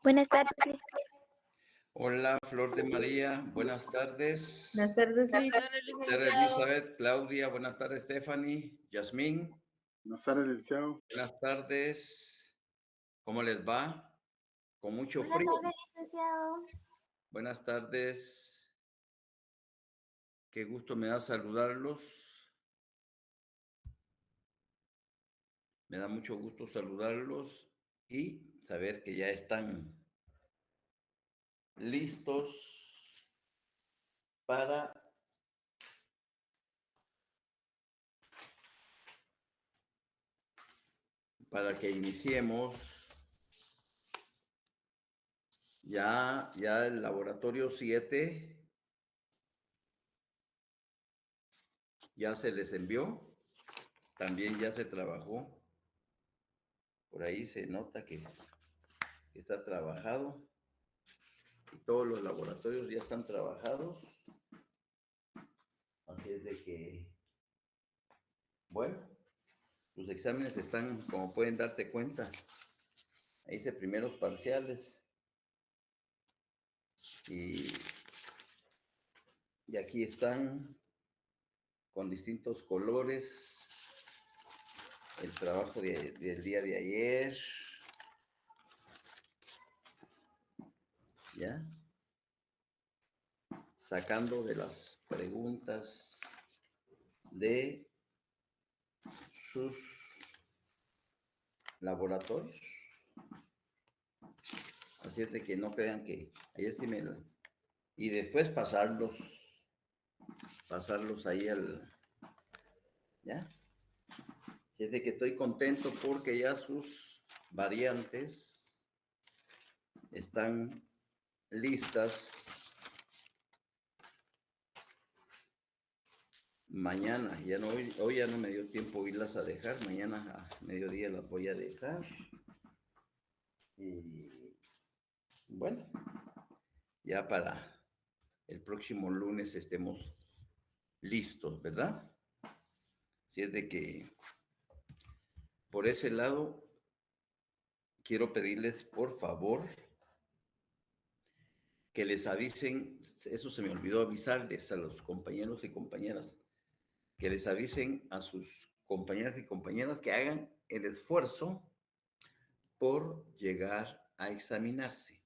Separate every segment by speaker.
Speaker 1: Buenas tardes, Luis.
Speaker 2: Hola, Flor de María, buenas tardes.
Speaker 3: Buenas tardes, Luis.
Speaker 2: Esther Elizabeth, Claudia, buenas tardes, Stephanie, Yasmín.
Speaker 4: Buenas tardes, licenciado.
Speaker 2: Buenas tardes. ¿Cómo les va? Con mucho frío.
Speaker 1: Buenas tardes, licenciado.
Speaker 2: Buenas tardes. Qué gusto me da saludarlos. Me da mucho gusto saludarlos y saber que ya están listos para que iniciemos ya el laboratorio 7 ya se les envió, también ya se trabajó, por ahí se nota que está trabajado y todos los laboratorios ya están trabajados, así es de que, bueno, los exámenes están, como pueden darse cuenta, ahí hice primeros parciales y aquí están con distintos colores el trabajo del día de ayer, ya sacando de las preguntas de sus laboratorios, así es de que no crean que ahí estimen y después pasarlos ahí ya. Así es de que estoy contento porque ya sus variantes están listas. Mañana, ya no, hoy ya no me dio tiempo irlas a dejar, mañana a mediodía las voy a dejar. Y bueno, ya para el próximo lunes estemos listos, ¿verdad? Así es de que por ese lado quiero pedirles, por favor, que les avisen, eso se me olvidó avisarles a los compañeros y compañeras, que les avisen a sus compañeras y compañeras que hagan el esfuerzo por llegar a examinarse.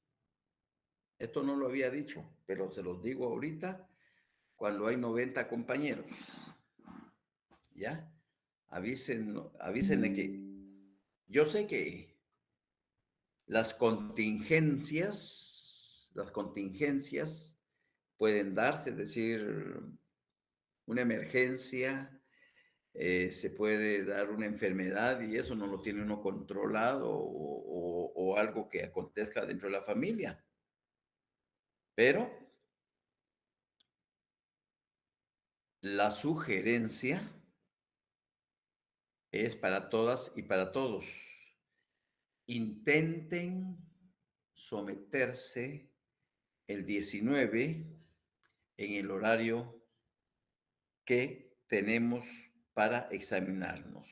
Speaker 2: Esto no lo había dicho, pero se los digo ahorita cuando hay 90 compañeros. ¿Ya? Avísenle que yo sé que las contingencias pueden darse, es decir, una emergencia, se puede dar una enfermedad y eso no lo tiene uno controlado o algo que acontezca dentro de la familia. Pero la sugerencia es para todas y para todos. Intenten someterse el 19 en el horario que tenemos para examinarnos.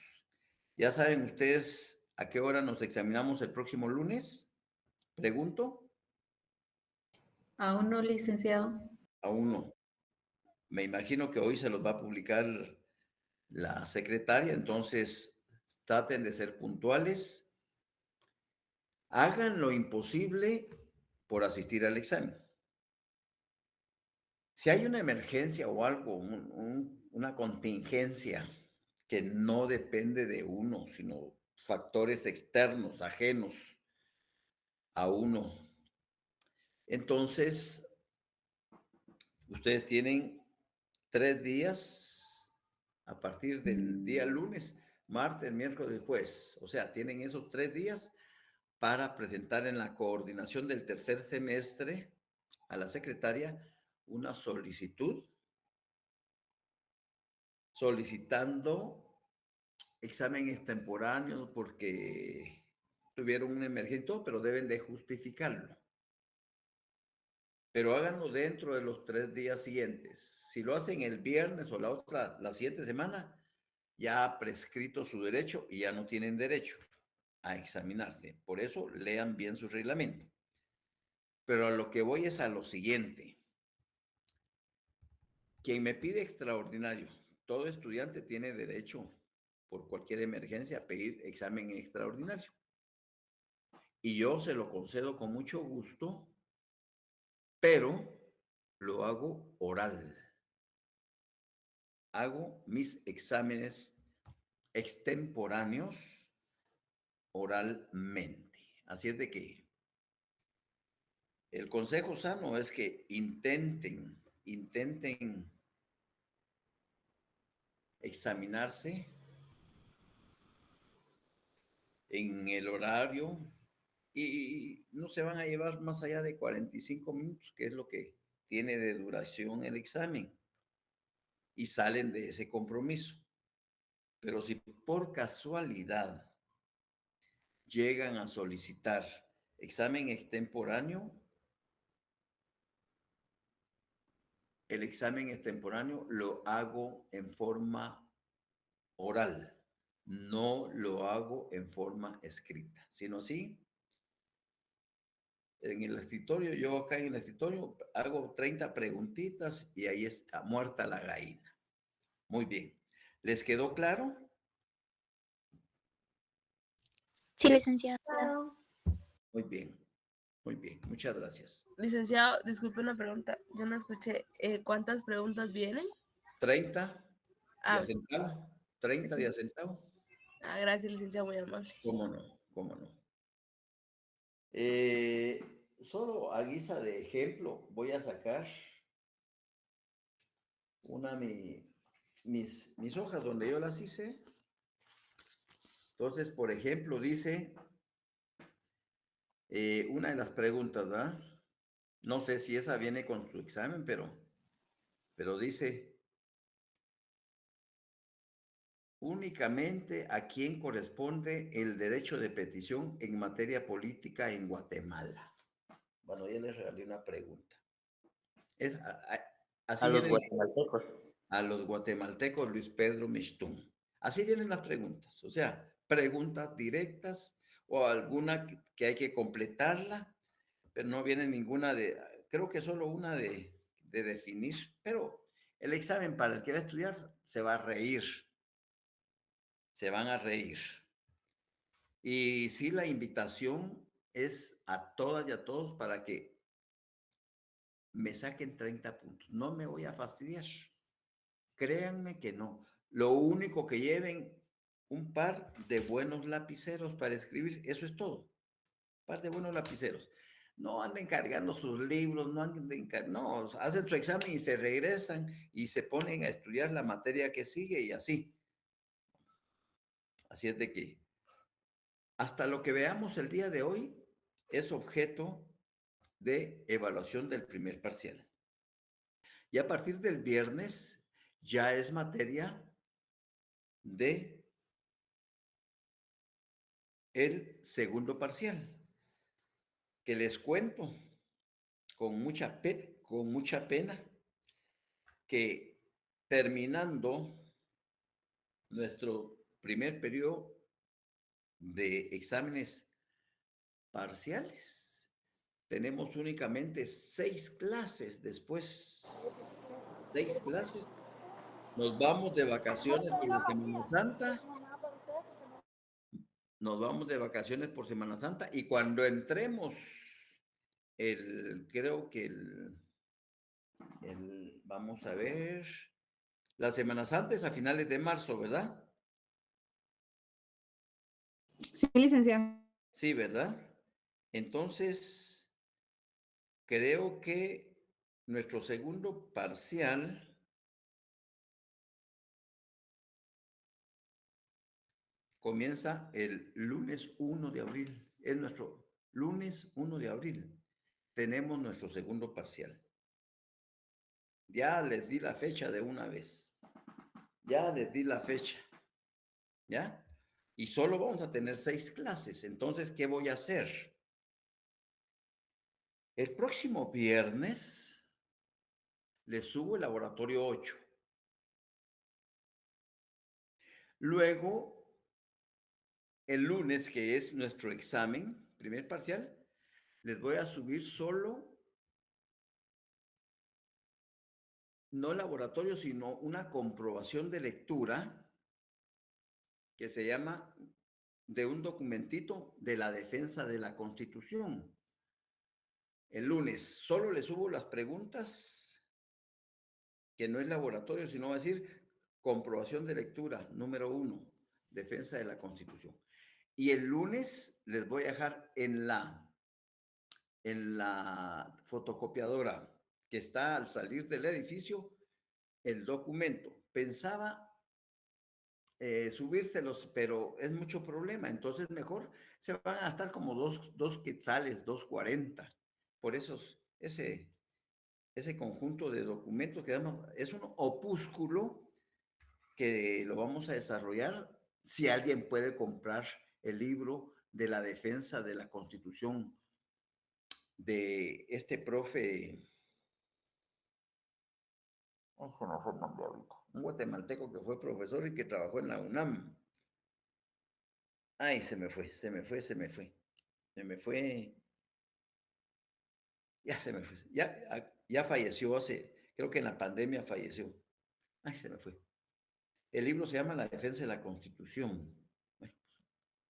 Speaker 2: ¿Ya saben ustedes a qué hora nos examinamos el próximo lunes? Pregunto.
Speaker 3: Aún no, licenciado.
Speaker 2: Aún no. Me imagino que hoy se los va a publicar la secretaria, entonces traten de ser puntuales. Hagan lo imposible por asistir al examen. Si hay una emergencia o algo, una contingencia que no depende de uno, sino factores externos, ajenos a uno, entonces ustedes tienen 3 días a partir del día lunes, martes, miércoles, jueves. O sea, tienen esos 3 días para presentar en la coordinación del tercer semestre a la secretaria una solicitud solicitando exámenes extemporáneos porque tuvieron una emergencia, pero deben de justificarlo. Pero háganlo dentro de los 3 días siguientes. Si lo hacen el viernes o la siguiente semana, ya ha prescrito su derecho y ya no tienen derecho a examinarse. Por eso lean bien su reglamento. Pero a lo que voy es a lo siguiente. Quien me pide extraordinario, todo estudiante tiene derecho por cualquier emergencia a pedir examen extraordinario. Y yo se lo concedo con mucho gusto, pero lo hago oral. Hago mis exámenes extemporáneos oralmente. Así es de que el consejo sano es que intenten examinarse en el horario y no se van a llevar más allá de 45 minutos, que es lo que tiene de duración el examen, y salen de ese compromiso. Pero si por casualidad llegan a solicitar examen extemporáneo, el examen extemporáneo lo hago en forma oral, no lo hago en forma escrita, sino así en el escritorio, yo acá en el escritorio hago 30 preguntitas y ahí está muerta la gallina. Muy bien. ¿Les quedó claro?
Speaker 1: Sí, licenciado.
Speaker 2: Muy bien, muy bien. Muchas gracias.
Speaker 4: Licenciado, disculpe una pregunta. Yo no escuché. ¿Cuántas preguntas vienen?
Speaker 2: 30 de
Speaker 4: Ah,
Speaker 2: acentavo. 30 de
Speaker 4: sí.
Speaker 2: acentavo.
Speaker 4: Gracias, licenciado, muy amable.
Speaker 2: ¿Cómo no? ¿Cómo no? Solo a guisa de ejemplo voy a sacar mis hojas donde yo las hice. Entonces, por ejemplo, dice una de las preguntas, ¿verdad? No sé si esa viene con su examen, pero dice, únicamente a quién corresponde el derecho de petición en materia política en Guatemala. Bueno, ya les regalé una pregunta. Así
Speaker 5: A los
Speaker 2: vienen
Speaker 5: guatemaltecos.
Speaker 2: a los guatemaltecos Luis Pedro Mixtún. Así vienen las preguntas, o sea, preguntas directas o alguna que hay que completarla, pero no viene ninguna creo que solo una de definir, pero el examen para el que va a estudiar se va a reír, se van a reír. Y sí, la invitación es a todas y a todos para que me saquen 30 puntos. No me voy a fastidiar. Créanme que no. Lo único que lleven un par de buenos lapiceros para escribir, eso es todo. Un par de buenos lapiceros. No anden cargando sus libros, no, hacen su examen y se regresan y se ponen a estudiar la materia que sigue y así. Así es de que hasta lo que veamos el día de hoy es objeto de evaluación del primer parcial. Y a partir del viernes ya es materia de el segundo parcial, que les cuento con mucha pena que terminando nuestro primer periodo de exámenes parciales, tenemos únicamente 6 clases después. 6 clases. Nos vamos de vacaciones por la Semana Santa. Nos vamos de vacaciones por Semana Santa y cuando entremos creo que vamos a ver, la Semana Santa es a finales de marzo, ¿verdad?
Speaker 6: Sí, licenciado.
Speaker 2: Sí, ¿verdad? Entonces, creo que nuestro segundo parcial comienza el lunes 1 de abril. Es nuestro lunes 1 de abril. Tenemos nuestro segundo parcial. Ya les di la fecha de una vez. Ya les di la fecha. ¿Ya? Y solo vamos a tener 6 clases. Entonces, ¿qué voy a hacer? El próximo viernes les subo el laboratorio 8. Luego, el lunes, que es nuestro examen, primer parcial, les voy a subir solo, no laboratorio, sino una comprobación de lectura que se llama de un documentito de la defensa de la Constitución. El lunes solo le subo las preguntas, que no es laboratorio, sino va a decir comprobación de lectura, número 1, defensa de la Constitución. Y el lunes les voy a dejar en la fotocopiadora que está al salir del edificio el documento. Pensaba subírselos, pero es mucho problema. Entonces mejor se van a gastar como dos quetzales, 2.40. Por eso ese conjunto de documentos que damos, es un opúsculo que lo vamos a desarrollar si alguien puede comprar el libro de la defensa de la Constitución de este profe. Oh, se me fue el nombre ahorita. Un guatemalteco que fue profesor y que trabajó en la UNAM. Ay, se me fue. Ya se me fue. Ya falleció creo que en la pandemia falleció. Ay, se me fue. El libro se llama La defensa de la Constitución. Ay,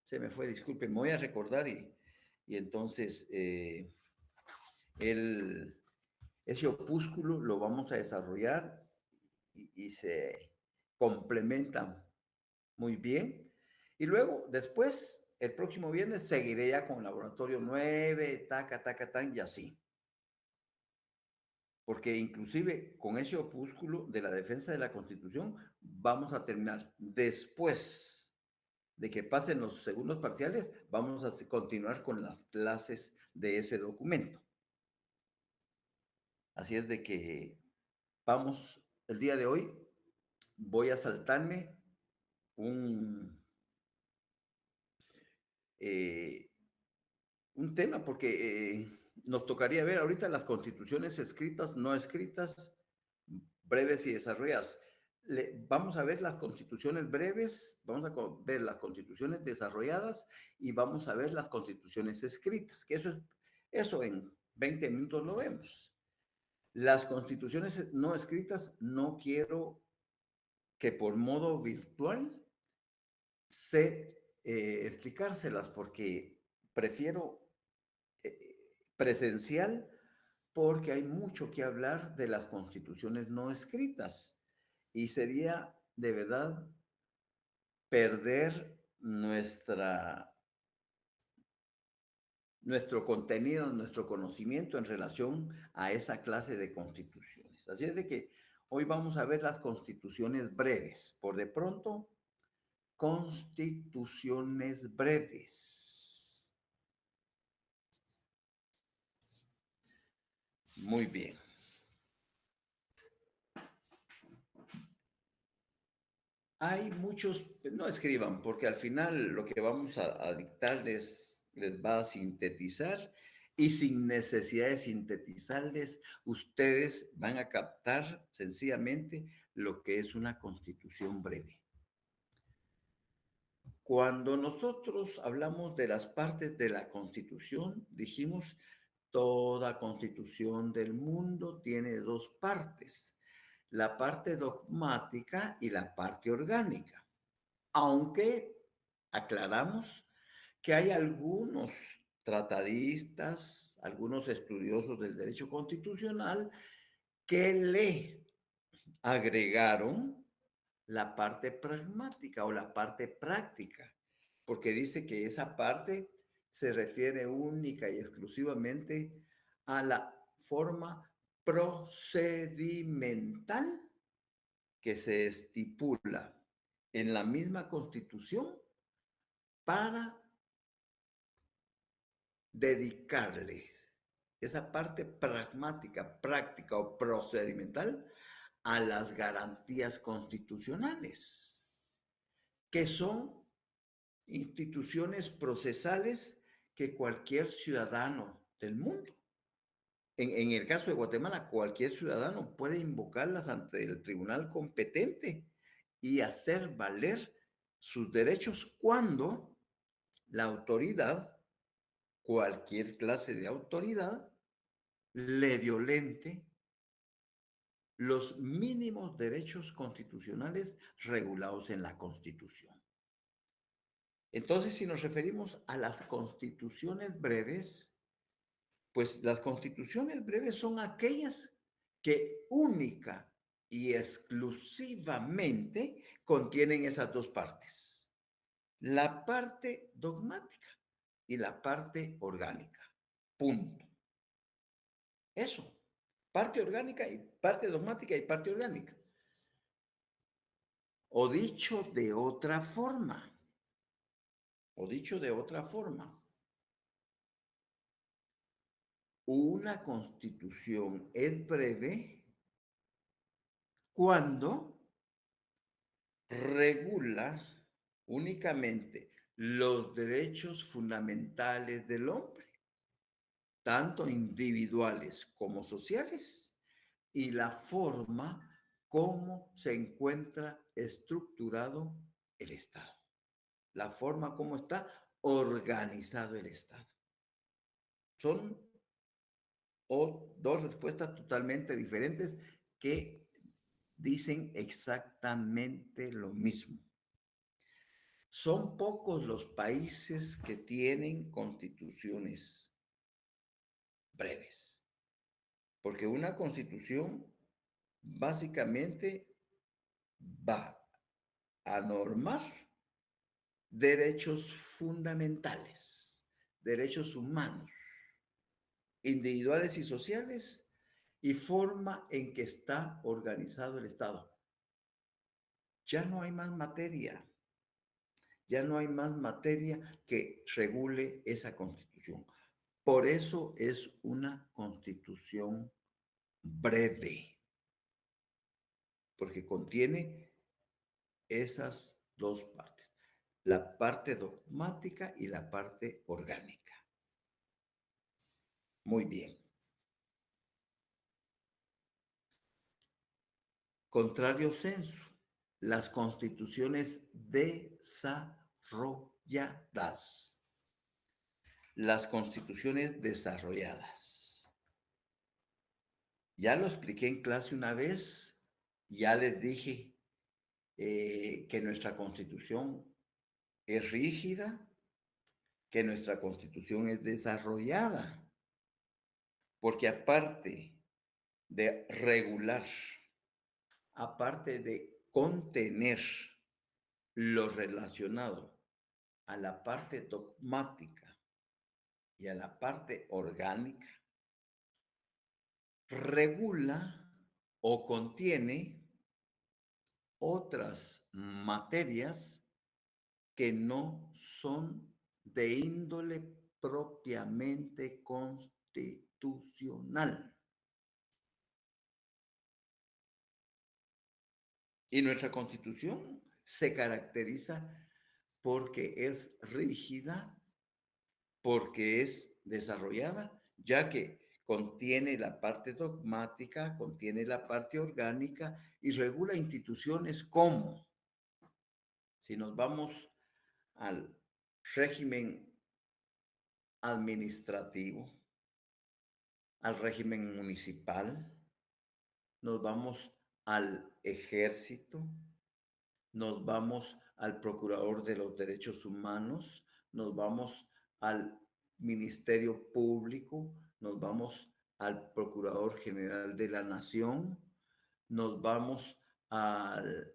Speaker 2: se me fue, disculpen, me voy a recordar y entonces ese opúsculo lo vamos a desarrollar y se complementan muy bien. Y luego, después, el próximo viernes, seguiré ya con laboratorio 9, taca, tan, y así. Porque inclusive con ese opúsculo de la defensa de la Constitución, vamos a terminar después de que pasen los segundos parciales, vamos a continuar con las clases de ese documento. Así es de que vamos, el día de hoy, voy a saltarme un tema porque nos tocaría ver ahorita las constituciones escritas, no escritas, breves y desarrolladas. Vamos a ver las constituciones breves, vamos a ver las constituciones desarrolladas y vamos a ver las constituciones escritas, que eso en 20 minutos lo vemos. Las constituciones no escritas no quiero que por modo virtual explicárselas porque prefiero presencial porque hay mucho que hablar de las constituciones no escritas y sería de verdad perder nuestro contenido, nuestro conocimiento en relación a esa clase de constituciones. Así es de que hoy vamos a ver las constituciones breves. Por de pronto, constituciones breves. Muy bien. Hay muchos, no escriban, porque al final lo que vamos a dictar les va a sintetizar y sin necesidad de sintetizarles, ustedes van a captar sencillamente lo que es una constitución breve. Cuando nosotros hablamos de las partes de la Constitución, dijimos, toda constitución del mundo tiene dos partes, la parte dogmática y la parte orgánica. Aunque aclaramos que hay algunos tratadistas, algunos estudiosos del derecho constitucional que le agregaron la parte pragmática o la parte práctica, porque dice que esa parte se refiere única y exclusivamente a la forma procedimental que se estipula en la misma Constitución para dedicarle esa parte pragmática, práctica o procedimental a las garantías constitucionales, que son instituciones procesales que cualquier ciudadano del mundo, en el caso de Guatemala, cualquier ciudadano puede invocarlas ante el tribunal competente y hacer valer sus derechos cuando la autoridad cualquier clase de autoridad le violente los mínimos derechos constitucionales regulados en la Constitución. Entonces, si nos referimos a las constituciones breves, pues las constituciones breves son aquellas que única y exclusivamente contienen esas dos partes, la parte dogmática y la parte orgánica. Punto. Eso. Parte orgánica y parte dogmática y parte orgánica. O dicho de otra forma, una constitución es breve cuando regula únicamente los derechos fundamentales del hombre, tanto individuales como sociales, y la forma como se encuentra estructurado el Estado, la forma como está organizado el Estado. Son dos respuestas totalmente diferentes que dicen exactamente lo mismo. Son pocos los países que tienen constituciones breves, porque una constitución básicamente va a normar derechos fundamentales, derechos humanos, individuales y sociales, y forma en que está organizado el Estado. Ya no hay más materia. Ya no hay más materia que regule esa constitución. Por eso es una constitución breve, porque contiene esas dos partes, la parte dogmática y la parte orgánica. Muy bien. Contrario censo, las constituciones desarrolladas. Las constituciones desarrolladas. Ya lo expliqué en clase una vez, ya les dije que nuestra constitución es rígida, que nuestra constitución es desarrollada, porque aparte de regular, aparte de contener lo relacionado a la parte dogmática y a la parte orgánica, regula o contiene otras materias que no son de índole propiamente constitucional. Y nuestra Constitución se caracteriza porque es rígida, porque es desarrollada, ya que contiene la parte dogmática, contiene la parte orgánica y regula instituciones como, si nos vamos al régimen administrativo, al régimen municipal, nos vamos al ejército, nos vamos al procurador de los derechos humanos, nos vamos al Ministerio Público, nos vamos al Procurador General de la Nación, nos vamos al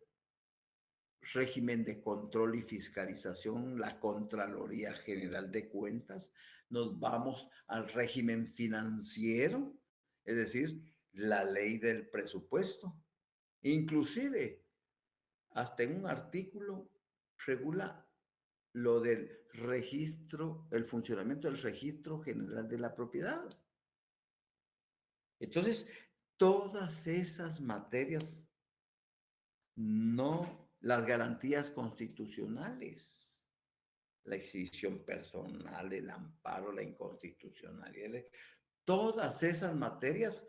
Speaker 2: régimen de control y fiscalización, la Contraloría General de Cuentas, nos vamos al régimen financiero, es decir, la ley del presupuesto. Inclusive, hasta en un artículo regula lo del registro, el funcionamiento del Registro General de la Propiedad. Entonces, todas esas materias, no las garantías constitucionales, la exhibición personal, el amparo, la inconstitucionalidad, todas esas materias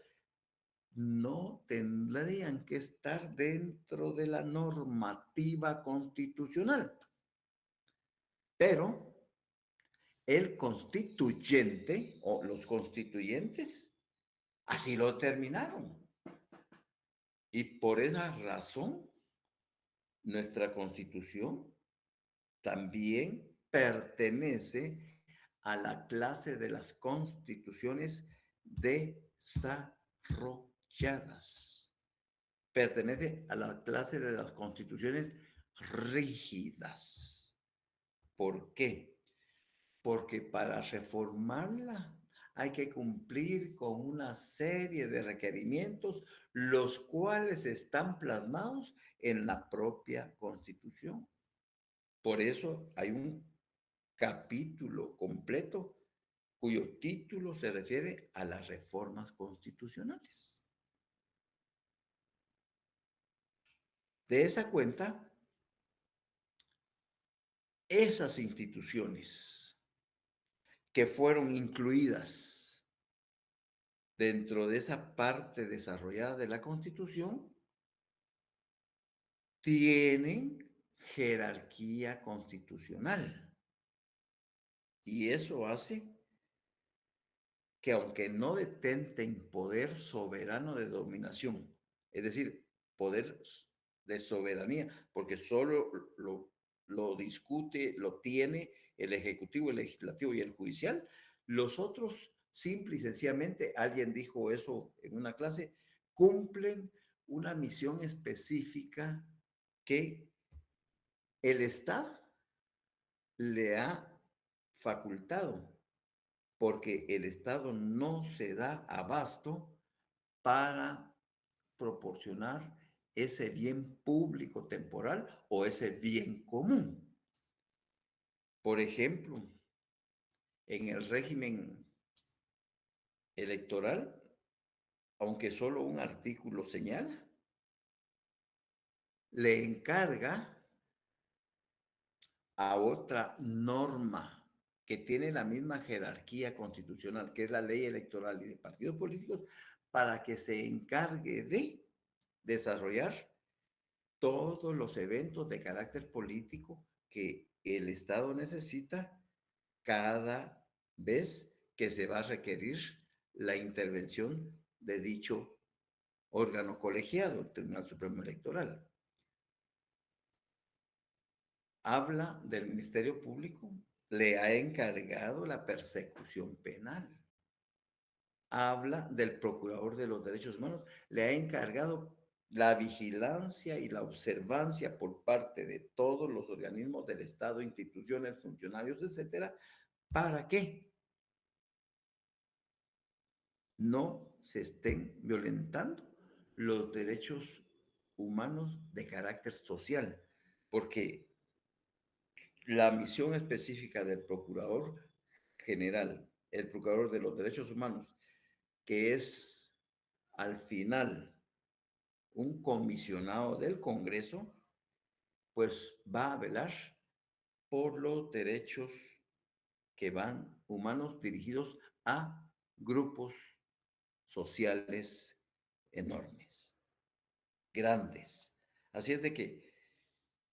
Speaker 2: no tendrían que estar dentro de la normativa constitucional. Pero el constituyente o los constituyentes así lo determinaron. Y por esa razón, nuestra Constitución también pertenece a la clase de las constituciones desarrolladas. Pertenece a la clase de las constituciones rígidas. ¿Por qué? Porque para reformarla hay que cumplir con una serie de requerimientos, los cuales están plasmados en la propia Constitución. Por eso hay un capítulo completo cuyo título se refiere a las reformas constitucionales. De esa cuenta, esas instituciones que fueron incluidas dentro de esa parte desarrollada de la Constitución tienen jerarquía constitucional. Y eso hace que aunque no detenten poder soberano de dominación, es decir, poder de soberanía, porque solo lo discute, lo tiene el Ejecutivo, el Legislativo y el Judicial, los otros simple y sencillamente, alguien dijo eso en una clase, cumplen una misión específica que el Estado le ha facultado, porque el Estado no se da abasto para proporcionar ese bien público temporal o ese bien común. Por ejemplo, en el régimen electoral, aunque solo un artículo señala, le encarga a otra norma que tiene la misma jerarquía constitucional, que es la ley electoral y de partidos políticos, para que se encargue de desarrollar todos los eventos de carácter político que el Estado necesita cada vez que se va a requerir la intervención de dicho órgano colegiado, el Tribunal Supremo Electoral. Habla del Ministerio Público, le ha encargado la persecución penal. Habla del Procurador de los Derechos Humanos, le ha encargado la vigilancia y la observancia por parte de todos los organismos del Estado, instituciones, funcionarios, etcétera, para que no se estén violentando los derechos humanos de carácter social, porque la misión específica del Procurador General, el Procurador de los Derechos Humanos, que es al final un comisionado del Congreso, pues va a velar por los derechos que van humanos dirigidos a grupos sociales enormes, grandes. Así es de que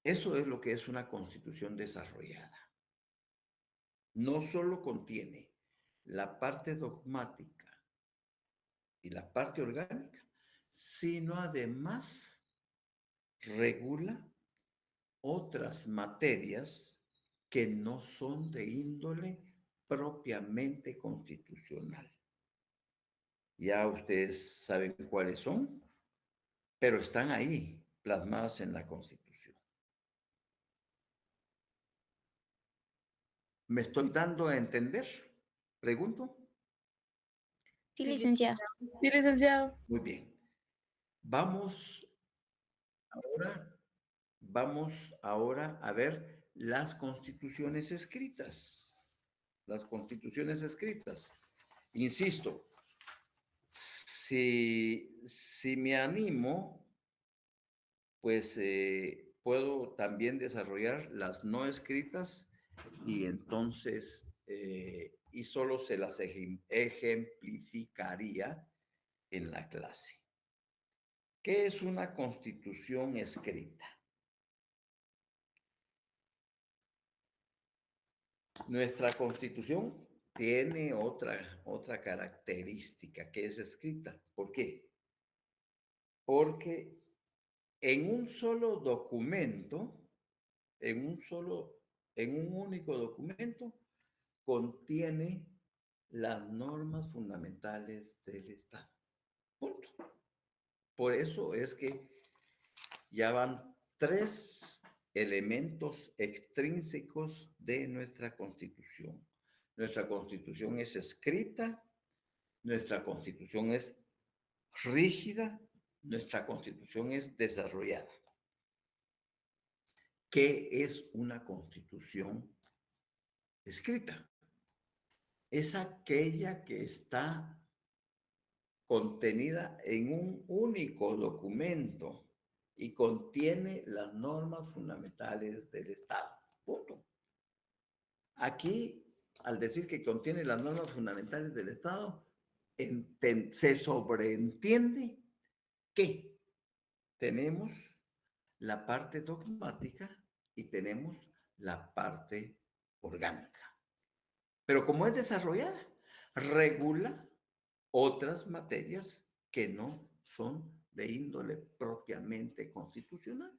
Speaker 2: eso es lo que es una constitución desarrollada. No solo contiene la parte dogmática y la parte orgánica, sino además regula otras materias que no son de índole propiamente constitucional. Ya ustedes saben cuáles son, pero están ahí plasmadas en la Constitución. ¿Me estoy dando a entender? Pregunto.
Speaker 1: Sí, licenciado.
Speaker 4: Sí, licenciado.
Speaker 2: Muy bien. Vamos ahora a ver las constituciones escritas. Las constituciones escritas. Insisto, si me animo, pues puedo también desarrollar las no escritas y entonces, y solo se las ejemplificaría en la clase. ¿Qué es una constitución escrita? Nuestra Constitución tiene otra característica que es escrita. ¿Por qué? Porque en un solo documento, en un único documento, contiene las normas fundamentales del Estado. Punto. Por eso es que ya van 3 elementos extrínsecos de nuestra Constitución. Nuestra Constitución es escrita, nuestra Constitución es rígida, nuestra Constitución es desarrollada. ¿Qué es una Constitución escrita? Es aquella que está contenida en un único documento y contiene las normas fundamentales del Estado. Punto. Aquí, al decir que contiene las normas fundamentales del Estado, se sobreentiende que tenemos la parte dogmática y tenemos la parte orgánica. Pero como es desarrollada, regula otras materias que no son de índole propiamente constitucional,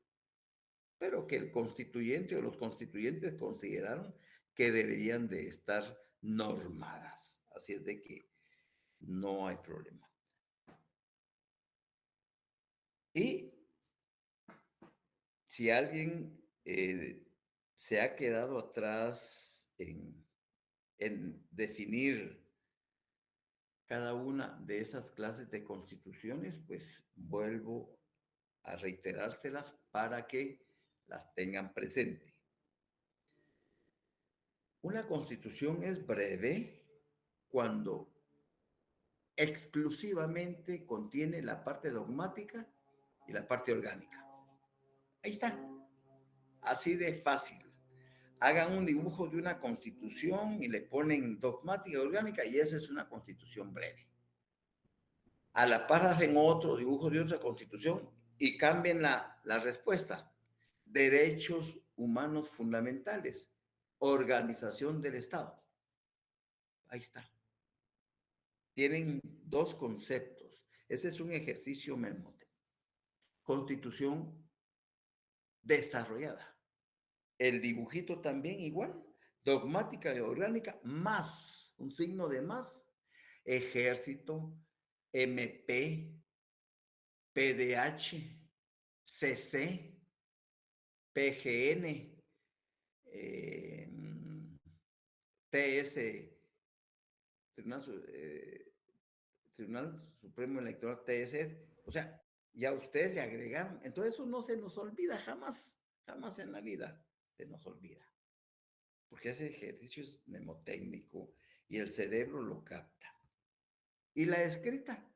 Speaker 2: pero que el constituyente o los constituyentes consideraron que deberían de estar normadas. Así es de que no hay problema. Y si alguien se ha quedado atrás en definir cada una de esas clases de constituciones, pues vuelvo a reiterárselas para que las tengan presente. Una constitución es breve cuando exclusivamente contiene la parte dogmática y la parte orgánica. Ahí está, así de fácil. Hagan un dibujo de una constitución y le ponen dogmática y orgánica y esa es una constitución breve. A la par hacen otro dibujo de otra constitución y cambian la respuesta. Derechos humanos fundamentales, organización del Estado. Ahí está. Tienen 2 conceptos. Este es un ejercicio mnemónico. Constitución desarrollada. El dibujito también igual. Dogmática y orgánica más, un signo de más. Ejército, MP, PDH, CC, PGN, TS, Tribunal Supremo Electoral, TS, o sea, ya ustedes le agregaron, entonces eso no se nos olvida jamás, jamás en la vida se nos olvida, porque ese ejercicio es mnemotécnico y el cerebro lo capta. Y la escrita,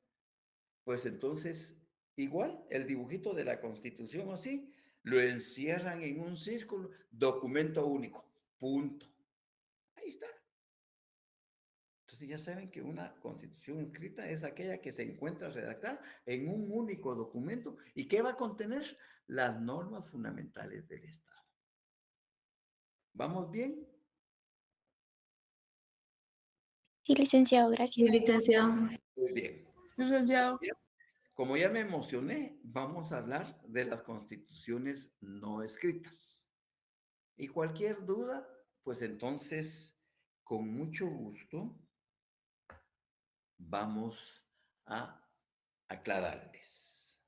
Speaker 2: pues entonces, igual, el dibujito de la Constitución así, lo encierran en un círculo, documento único, punto. Ahí está. Entonces ya saben que una Constitución escrita es aquella que se encuentra redactada en un único documento y que va a contener las normas fundamentales del Estado. ¿Vamos bien?
Speaker 1: Sí, licenciado,
Speaker 3: Sí,
Speaker 1: gracias.
Speaker 3: licenciado.
Speaker 2: Muy bien.
Speaker 4: Licenciado.
Speaker 2: Como ya me emocioné, vamos a hablar de las constituciones no escritas. Y cualquier duda, pues entonces, con mucho gusto, vamos a aclararles.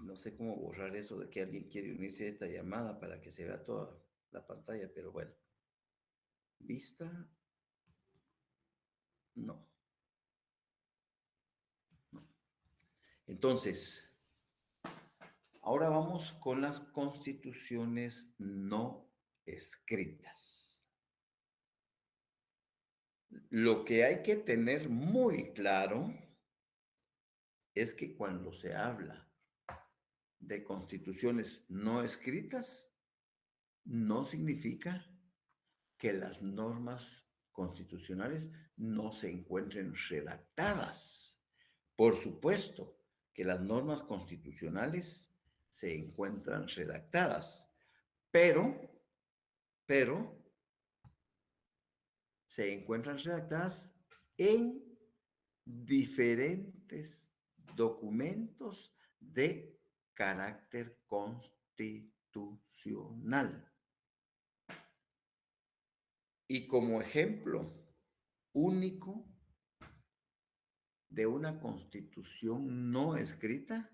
Speaker 2: No sé cómo borrar eso de que alguien quiere unirse a esta llamada para que se vea toda la pantalla, pero bueno. Vista. No. Entonces, ahora vamos con las constituciones no escritas. Lo que hay que tener muy claro es que cuando se habla de constituciones no escritas, no significa que las normas constitucionales no se encuentren redactadas. Por supuesto que las normas constitucionales se encuentran redactadas, pero se encuentran redactadas en diferentes documentos de carácter constitucional. Y como ejemplo único de una constitución no escrita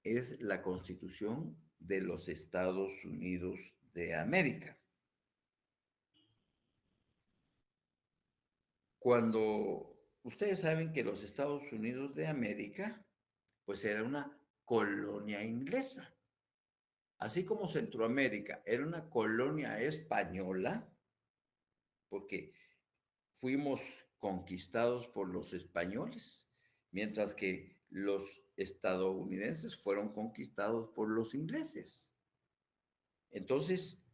Speaker 2: es la Constitución de los Estados Unidos de América. Cuando ustedes saben que los Estados Unidos de América, pues era una colonia inglesa. Así como Centroamérica era una colonia española, porque fuimos conquistados por los españoles, mientras que los estadounidenses fueron conquistados por los ingleses. Entonces,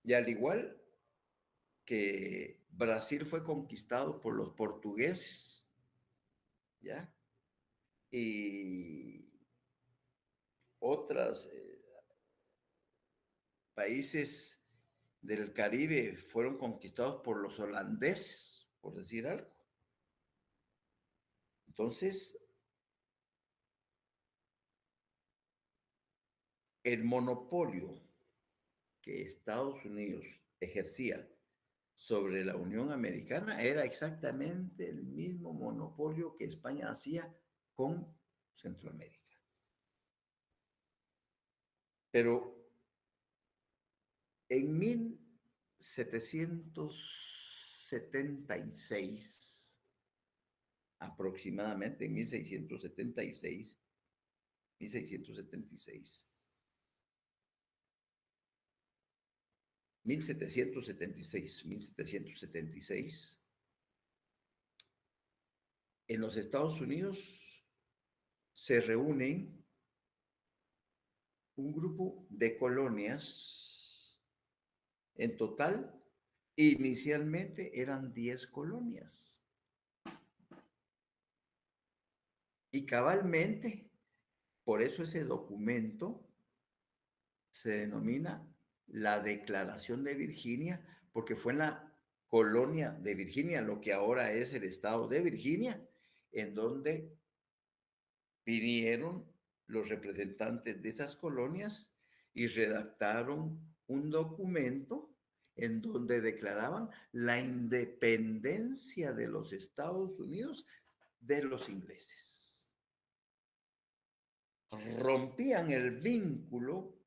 Speaker 2: y al igual que Brasil fue conquistado por los portugueses, ¿ya? Y otros países del Caribe fueron conquistados por los holandeses, por decir algo. Entonces, el monopolio que Estados Unidos ejercía sobre la Unión Americana era exactamente el mismo monopolio que España hacía con Centroamérica. Pero en 1776, aproximadamente en 1676, 1776, en los Estados Unidos se reúnen un grupo de colonias. En total, inicialmente eran 10 colonias. Y cabalmente, por eso ese documento se denomina la Declaración de Virginia, porque fue en la colonia de Virginia, lo que ahora es el estado de Virginia, en donde vinieron los representantes de esas colonias y redactaron un documento en donde declaraban la independencia de los Estados Unidos de los ingleses. Rompían el vínculo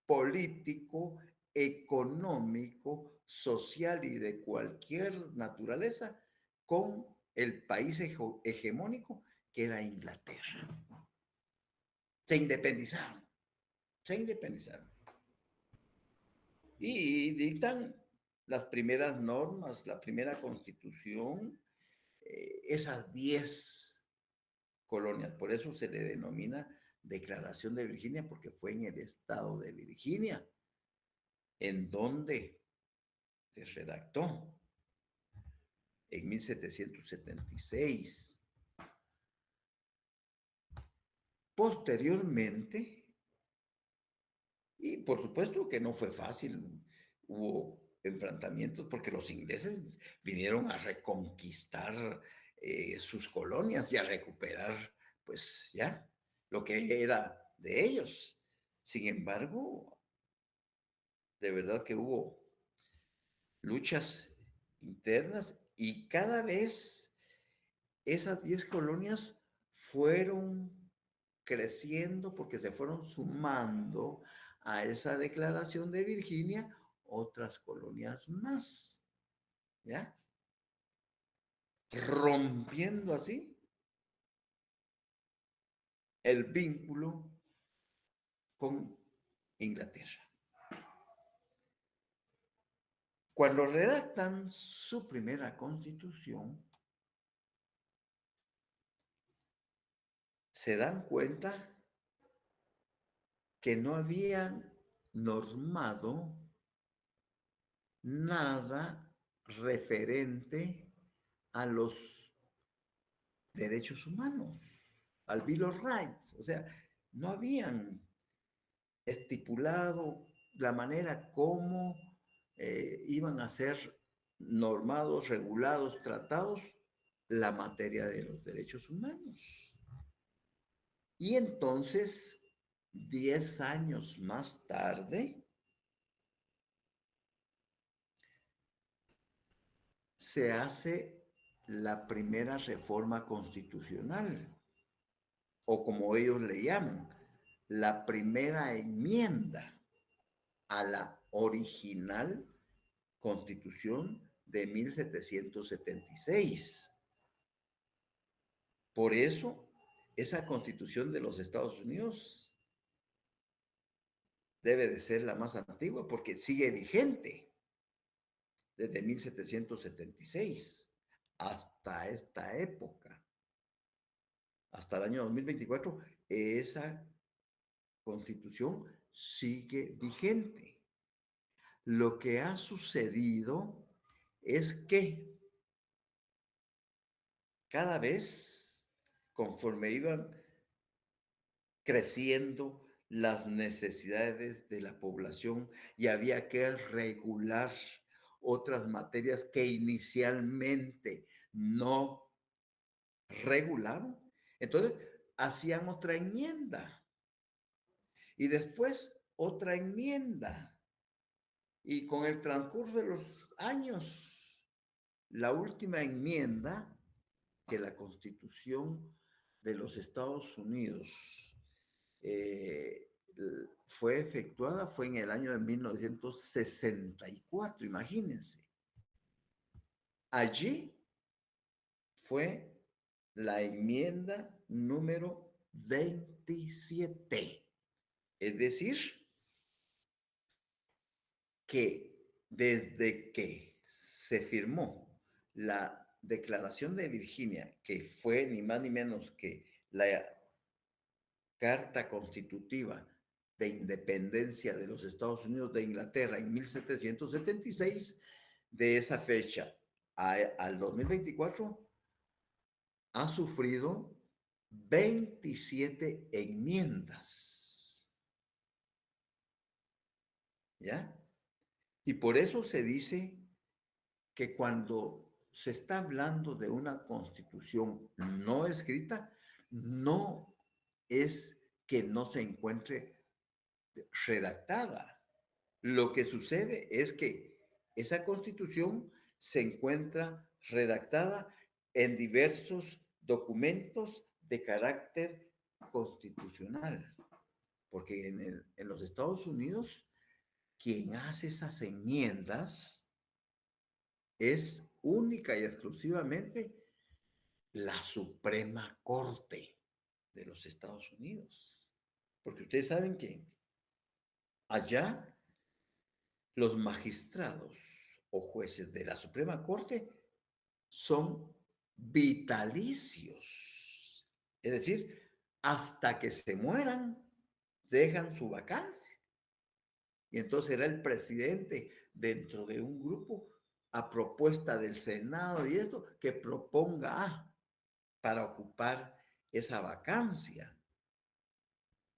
Speaker 2: político, económico, social y de cualquier naturaleza con el país hegemónico que era Inglaterra. Se independizaron, se independizaron. Y dictan las primeras normas, la primera constitución, esas 10 colonias. Por eso se le denomina Declaración de Virginia, porque fue en el estado de Virginia, en donde se redactó en 1776. Posteriormente, y por supuesto que no fue fácil, hubo enfrentamientos porque los ingleses vinieron a reconquistar sus colonias y a recuperar, pues ya, lo que era de ellos. Sin embargo, de verdad que hubo luchas internas y cada vez esas 10 colonias fueron creciendo porque se fueron sumando a esa declaración de Virginia otras colonias más, ¿ya? Rompiendo así el vínculo con Inglaterra. Cuando redactan su primera constitución, se dan cuenta que no habían normado nada referente a los derechos humanos, al Bill of Rights. O sea, no habían estipulado la manera como iban a ser normados, regulados, tratados la materia de los derechos humanos. Y entonces, 10 años más tarde, se hace la primera reforma constitucional, o como ellos le llaman, la primera enmienda a la original Constitución de 1776. Por eso, esa Constitución de los Estados Unidos debe de ser la más antigua porque sigue vigente desde 1776 hasta esta época, hasta el año 2024, esa Constitución sigue vigente. Lo que ha sucedido es que cada vez, conforme iban creciendo las necesidades de la población y había que regular otras materias que inicialmente no regularon, entonces hacían otra enmienda y después otra enmienda. Y con el transcurso de los años, la última enmienda que la Constitución de los Estados Unidos fue efectuada fue en el año de 1964, imagínense. Allí fue la enmienda número 27. Es decir, que desde que se firmó la Declaración de Virginia, que fue ni más ni menos que la Carta Constitutiva de Independencia de los Estados Unidos de Inglaterra en 1776, de esa fecha al 2024, ha sufrido 27 enmiendas. ¿Ya? Y por eso se dice que cuando se está hablando de una constitución no escrita, no es que no se encuentre redactada. Lo que sucede es que esa constitución se encuentra redactada en diversos documentos de carácter constitucional, porque en los Estados Unidos quien hace esas enmiendas es única y exclusivamente la Suprema Corte de los Estados Unidos. Porque ustedes saben que allá los magistrados o jueces de la Suprema Corte son vitalicios. Es decir, hasta que se mueran, dejan su vacancia. Y entonces era el presidente dentro de un grupo a propuesta del Senado y esto que proponga para ocupar esa vacancia.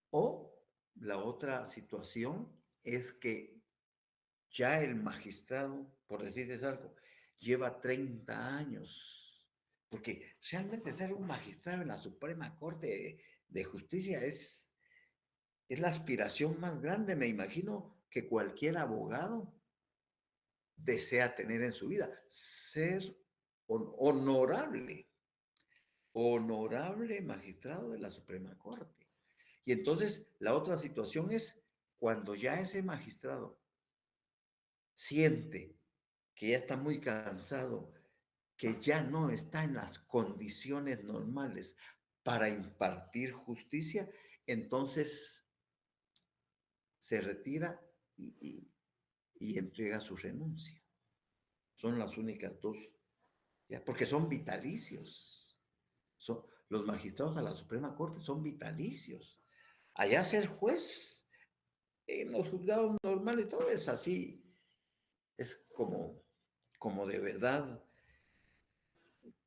Speaker 2: O la otra situación es que ya el magistrado, por decirles algo, lleva 30 años, porque realmente ser un magistrado en la Suprema Corte de Justicia es la aspiración más grande, me imagino, que cualquier abogado desea tener en su vida, ser honorable magistrado de la Suprema Corte. Y entonces la otra situación es cuando ya ese magistrado siente que ya está muy cansado, que ya no está en las condiciones normales para impartir justicia, entonces se retira y entrega su renuncia. Son las únicas dos, ¿ya? Porque son vitalicios. Los magistrados a la Suprema Corte son vitalicios. Allá ser juez, en los juzgados normales, todo es así. Es como de verdad,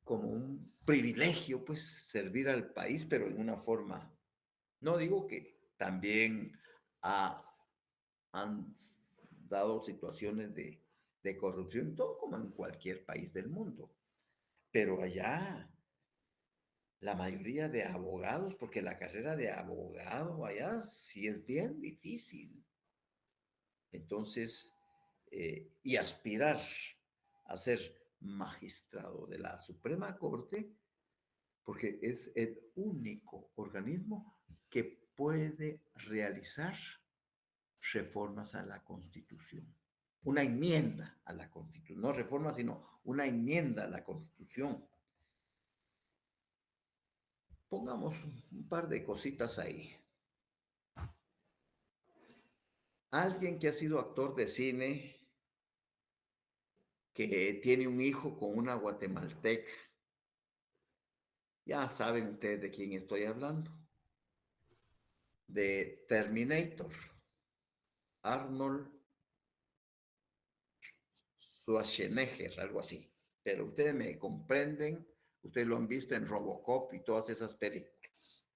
Speaker 2: como un privilegio, pues, servir al país, pero en una forma No digo que también han dado situaciones de corrupción, todo como en cualquier país del mundo, pero allá la mayoría de abogados, porque la carrera de abogado allá sí es bien difícil. Entonces, y aspirar a ser magistrado de la Suprema Corte, porque es el único organismo que puede realizar reformas a la Constitución. Una enmienda a la Constitución, no reforma, sino una enmienda a la Constitución. Pongamos un par de cositas ahí. Alguien que ha sido actor de cine, que tiene un hijo con una guatemalteca, ya saben ustedes de quién estoy hablando. De Terminator, Arnold Schwarzenegger, algo así. Pero ustedes me comprenden, ustedes lo han visto en Robocop y todas esas películas.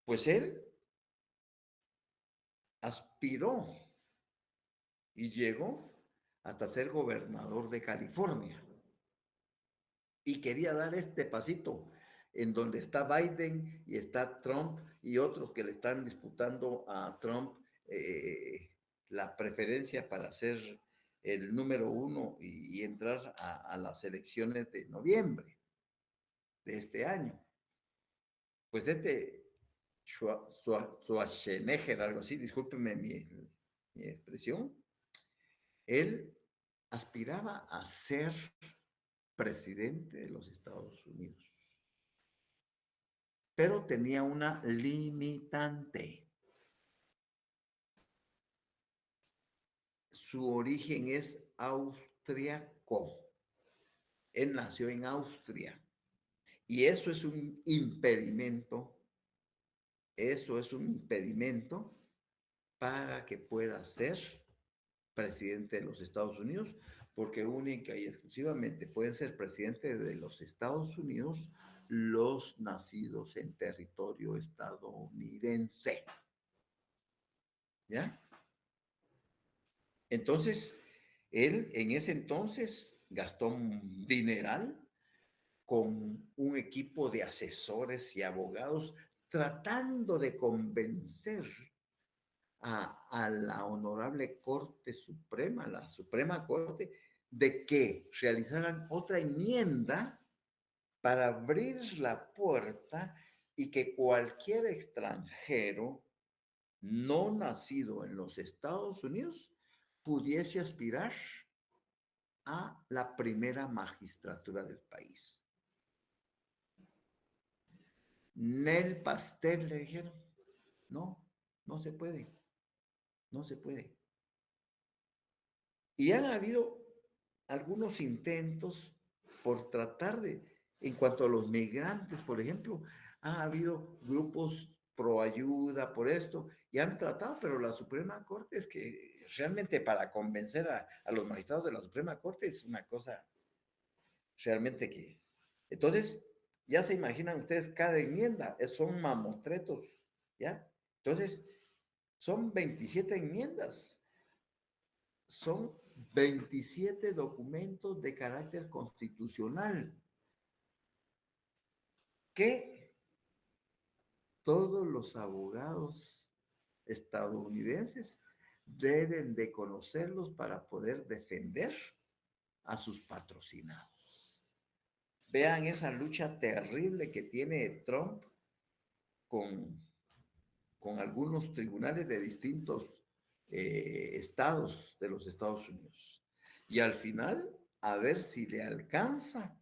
Speaker 2: Pues él aspiró y llegó hasta ser gobernador de California. Y quería dar este pasito en donde está Biden y está Trump y otros que le están disputando a Trump la preferencia para ser el número uno y entrar a las elecciones de noviembre de este año. Pues Schwarzenegger, algo así, discúlpenme mi expresión, él aspiraba a ser presidente de los Estados Unidos, pero tenía una limitante. Su origen es austriaco. Él nació en Austria. Y eso es un impedimento. Eso es un impedimento para que pueda ser presidente de los Estados Unidos, porque única y exclusivamente pueden ser presidente de los Estados Unidos los nacidos en territorio estadounidense. ¿Ya? Entonces, él en ese entonces gastó un dineral con un equipo de asesores y abogados tratando de convencer a la Honorable Corte Suprema, la Suprema Corte, de que realizaran otra enmienda para abrir la puerta y que cualquier extranjero no nacido en los Estados Unidos pudiese aspirar a la primera magistratura del país. Nel pastel le dijeron, no, no se puede, no se puede. Y han habido algunos intentos por tratar de, en cuanto a los migrantes, por ejemplo, ha habido grupos pro ayuda por esto y han tratado, pero la Suprema Corte es que realmente para convencer a los magistrados de la Suprema Corte es una cosa realmente que... Entonces, ya se imaginan ustedes cada enmienda, son mamotretos, ¿ya? Entonces, son 27 enmiendas, son 27 documentos de carácter constitucional que todos los abogados estadounidenses deben de conocerlos para poder defender a sus patrocinados. Vean esa lucha terrible que tiene Trump con algunos tribunales de distintos estados de los Estados Unidos. Y al final, a ver si le alcanza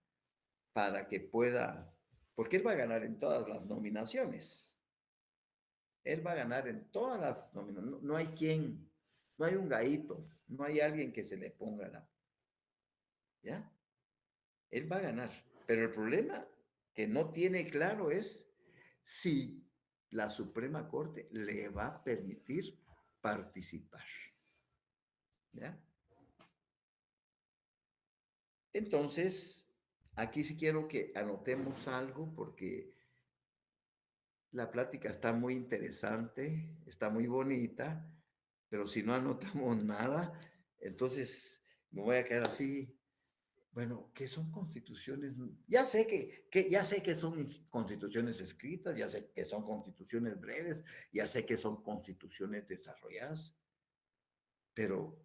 Speaker 2: para que pueda, porque él va a ganar en todas las nominaciones. Él va a ganar en todas las nominaciones. No, no hay quien, no hay un gallito, no hay alguien que se le ponga la... ¿Ya? Él va a ganar. Pero el problema que no tiene claro es si la Suprema Corte le va a permitir participar. ¿Ya? Entonces, aquí sí quiero que anotemos algo porque la plática está muy interesante, está muy bonita, pero si no anotamos nada, entonces me voy a quedar así. Bueno, ¿qué son constituciones? Ya sé ya sé que son constituciones escritas, ya sé que son constituciones breves, ya sé que son constituciones desarrolladas, pero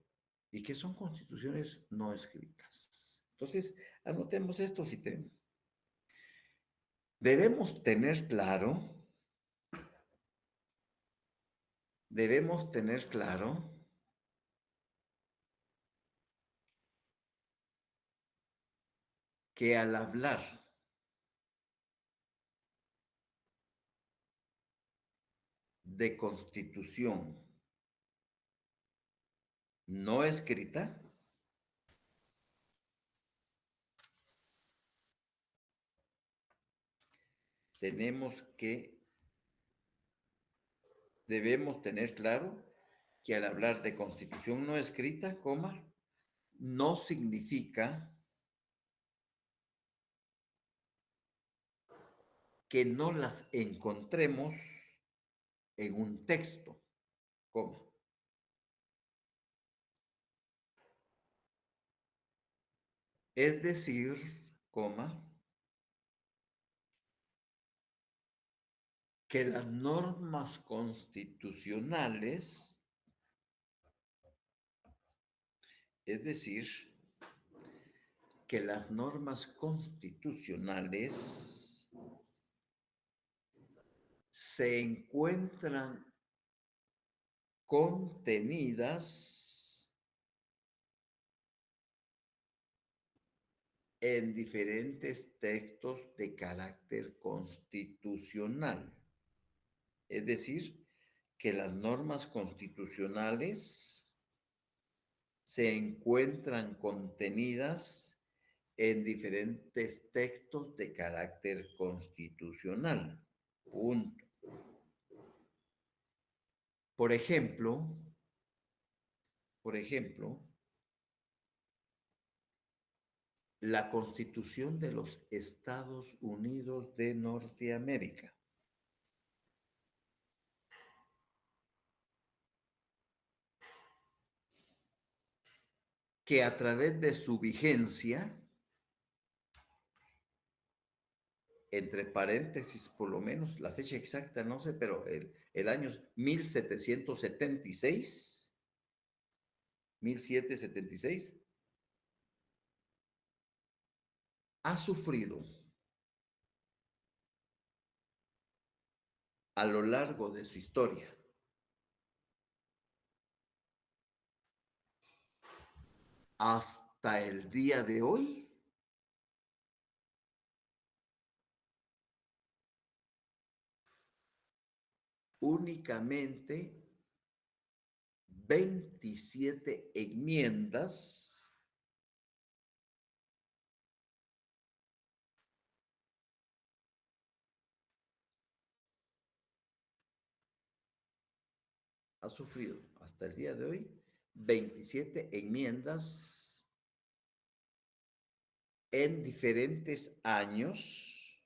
Speaker 2: ¿y qué son constituciones no escritas? Entonces, anotemos esto si debemos tener claro, debemos tener claro que al hablar de constitución no escrita, debemos tener claro que al hablar de constitución no escrita, coma, no significa que no las encontremos en un texto, coma. Es decir, coma, que las normas constitucionales, es decir, que las normas constitucionales se encuentran contenidas en diferentes textos de carácter constitucional. Es decir, que las normas constitucionales se encuentran contenidas en diferentes textos de carácter constitucional. Punto. Por ejemplo, la Constitución de los Estados Unidos de Norteamérica, que a través de su vigencia, entre paréntesis, por lo menos, la fecha exacta no sé, pero el año 1776, 1776, ha sufrido a lo largo de su historia hasta el día de hoy únicamente 27 enmiendas ha sufrido hasta el día de hoy 27 enmiendas en diferentes años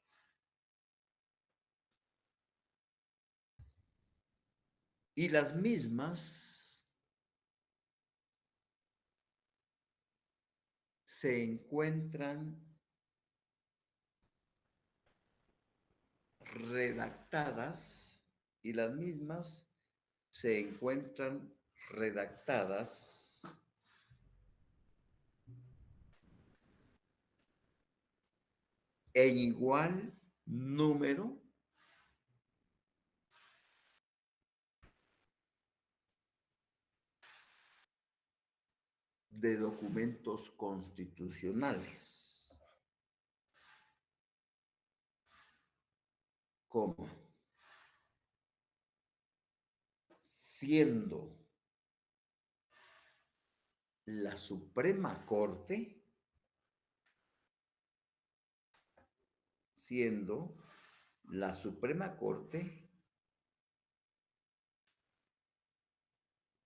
Speaker 2: y las mismas se encuentran redactadas y las mismas se encuentran redactadas en igual número de documentos constitucionales, como siendo la Suprema Corte, siendo la Suprema Corte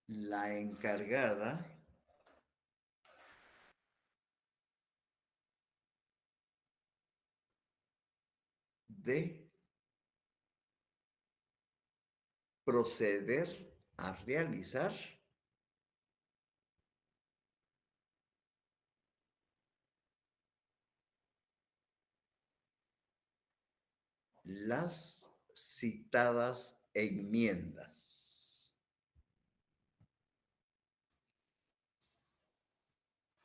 Speaker 2: la encargada de proceder a realizar las citadas enmiendas.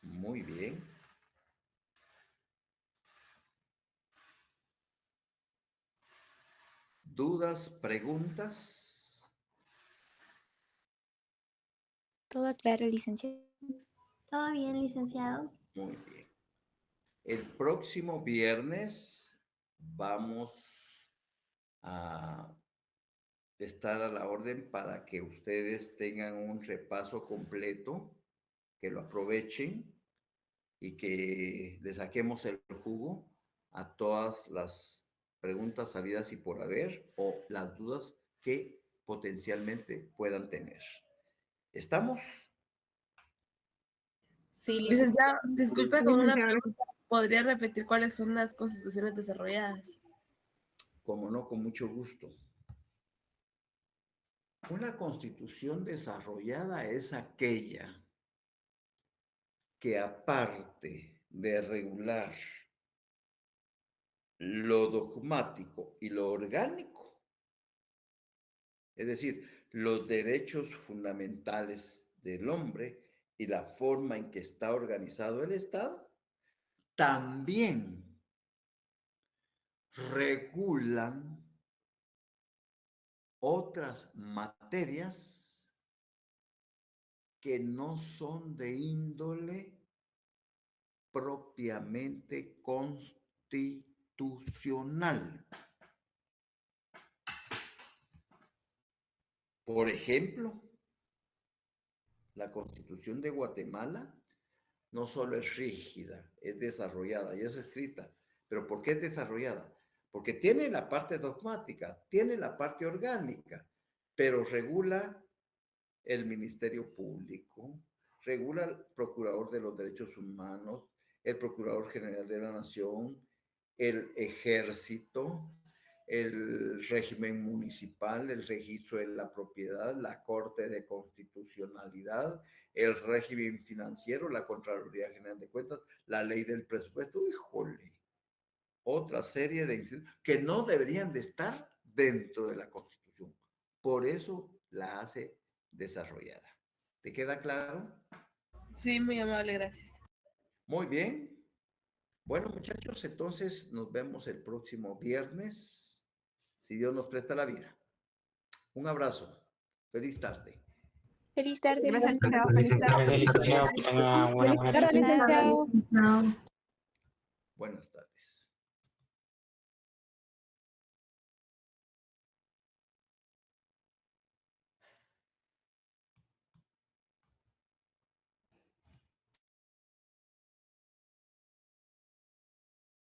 Speaker 2: Muy bien. ¿Dudas, preguntas?
Speaker 1: Todo claro, licenciado.
Speaker 5: Todo bien, licenciado.
Speaker 2: Muy bien. El próximo viernes vamos a estar a la orden para que ustedes tengan un repaso completo, que lo aprovechen y que le saquemos el jugo a todas las preguntas habidas y por haber o las dudas que potencialmente puedan tener. ¿Estamos?
Speaker 3: Sí,
Speaker 4: Licenciado, disculpe con una
Speaker 6: Licenciado,
Speaker 4: pregunta. ¿Podría repetir cuáles son las constituciones desarrolladas?
Speaker 2: Como no, con mucho gusto. Una constitución desarrollada es aquella que aparte de regular lo dogmático y lo orgánico, es decir, los derechos fundamentales del hombre y la forma en que está organizado el Estado, también regulan otras materias que no son de índole propiamente constitucional. Por ejemplo, la Constitución de Guatemala no solo es rígida, es desarrollada y es escrita. ¿Pero por qué es desarrollada? Porque tiene la parte dogmática, tiene la parte orgánica, pero regula el Ministerio Público, regula el Procurador de los Derechos Humanos, el Procurador General de la Nación, el Ejército, el régimen municipal, el registro de la propiedad, la Corte de Constitucionalidad, el régimen financiero, la Contraloría General de Cuentas, la ley del presupuesto. Híjole, otra serie de instituciones que no deberían de estar dentro de la Constitución. Por eso la hace desarrollada. ¿Te queda claro?
Speaker 4: Sí, muy amable, gracias.
Speaker 2: Muy bien. Bueno, muchachos, entonces nos vemos el próximo viernes, si Dios nos presta la vida. Un abrazo. Feliz tarde.
Speaker 1: Feliz tarde,
Speaker 6: Gracias,
Speaker 1: licenciado.
Speaker 6: licenciado. Feliz tarde.
Speaker 7: Gracias, licenciado. Que tenga buena
Speaker 1: Feliz tarde,
Speaker 7: tarde.
Speaker 1: licenciado.
Speaker 2: Buenas tardes.